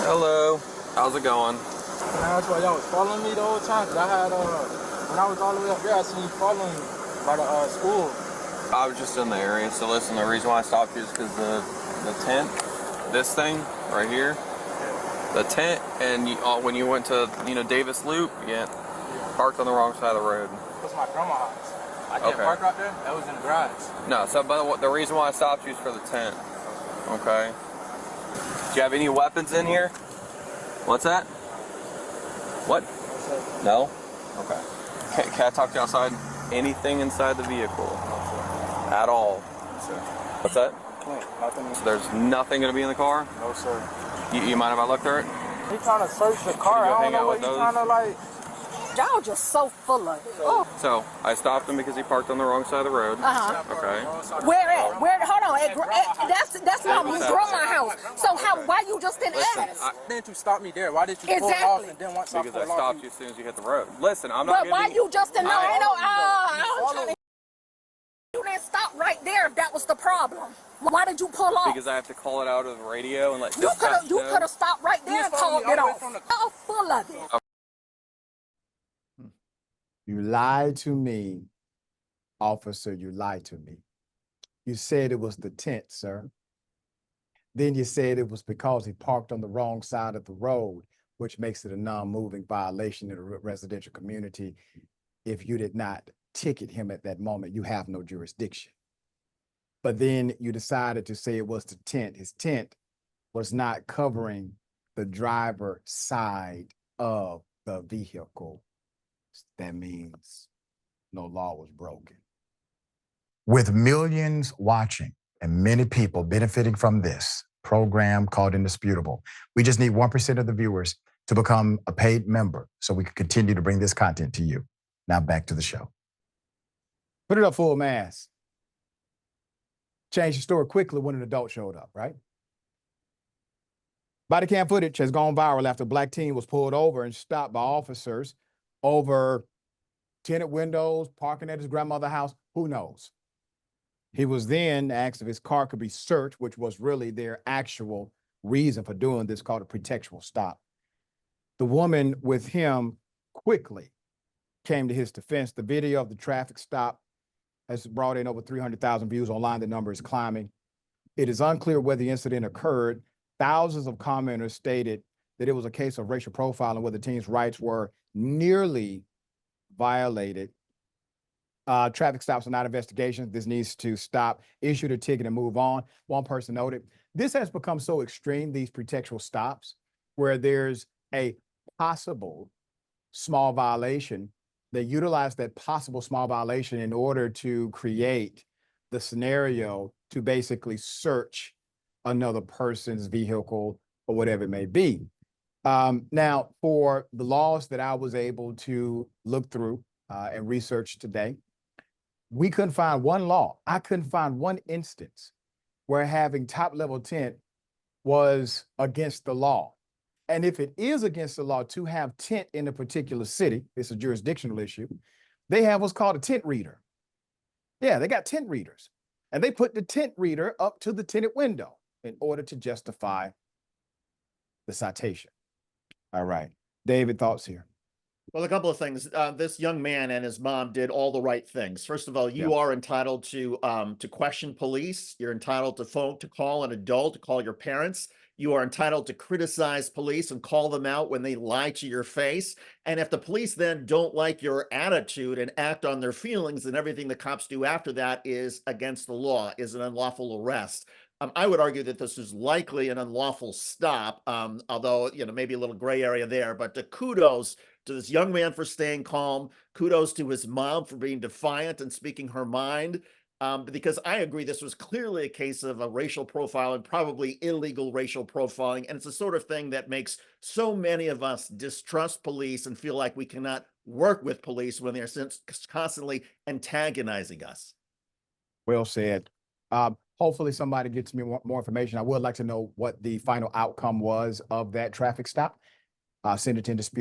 Hello. How's it going? That's why y'all was following me the whole time. Cause I had when I was all the way up there, I seen you following me by the school. I was just in the area. So listen, the reason why I stopped you is because the tent, this thing right here, the tent, and you, when you went to Davis Loop, parked on the wrong side of the road. That's my grandma's house. I can't park out there. That was in the garage. No. So but the reason why I stopped you is for the tent. Okay. Do you have any weapons in here? What's that? What? No? Okay. Can I talk to you outside? Anything inside the vehicle? No, at all? sir. No, sir. What's that? Nothing. So there's nothing going to be in the car? No, sir. You mind if I look through it? He trying to search the car. I don't know what he's trying to like. Y'all just so full of it. Oh. So I stopped him because he parked on the wrong side of the road. Okay. Where at? Where? Hold on. That's my grandma's house. So why you just didn't ask? Why didn't you stop me there? Why did you pull off and then once because I stopped you as soon as you hit the road. Listen, I'm not. But why you just didn't know? I'm trying to. You didn't stop right there if that was the problem. Why did you pull off? Because I have to call it out of the radio and let you could have stopped right there and called it off. Y'all full of it. Okay. You lied to me, officer, you lied to me. You said it was the tent, sir. Then you said it was because he parked on the wrong side of the road, which makes it a non-moving violation in a residential community. If you did not ticket him at that moment, you have no jurisdiction. But then you decided to say it was the tent. His tent was not covering the driver's side of the vehicle. That means no law was broken. With millions watching and many people benefiting from this program called Indisputable, we just need 1% of the viewers to become a paid member so we can continue to bring this content to you. Now back to the show. Put it up full mass. Changed the story quickly when an adult showed up, right? Body cam footage has gone viral after a black teen was pulled over and stopped by officers over tinted windows, parking at his grandmother's house, who knows? He was then asked if his car could be searched, which was really their actual reason for doing this, called a pretextual stop. The woman with him quickly came to his defense. The video of the traffic stop has brought in over 300,000 views online. The number is climbing. It is unclear whether the incident occurred. Thousands of commenters stated that it was a case of racial profiling where the teen's rights were nearly violated. Traffic stops are not investigations. This needs to stop. Issue the ticket and move on. One person noted, this has become so extreme, these pretextual stops, where there's a possible small violation. They utilize that possible small violation in order to create the scenario to basically search another person's vehicle or whatever it may be. Now, for the laws that I was able to look through and research today, we couldn't find one law. I couldn't find one instance where having top-level tent was against the law. And if it is against the law to have tent in a particular city, it's a jurisdictional issue, they have what's called a tent reader. Yeah, they got tent readers. And they put the tent reader up to the tinted window in order to justify the citation. All right. David, thoughts here? Well, a couple of things. This young man and his mom did all the right things. First of all, you are entitled to question police. You're entitled to call an adult, to call your parents. You are entitled to criticize police and call them out when they lie to your face. And if the police then don't like your attitude and act on their feelings, then everything the cops do after that is against the law, is an unlawful arrest. I would argue that this is likely an unlawful stop, although, maybe a little gray area there, but kudos to this young man for staying calm. Kudos to his mom for being defiant and speaking her mind, because I agree this was clearly a case of a racial profiling, probably illegal racial profiling. And it's the sort of thing that makes so many of us distrust police and feel like we cannot work with police when they're constantly antagonizing us. Well said. Hopefully somebody gets me more information. I would like to know what the final outcome was of that traffic stop. Send it to Indisputable.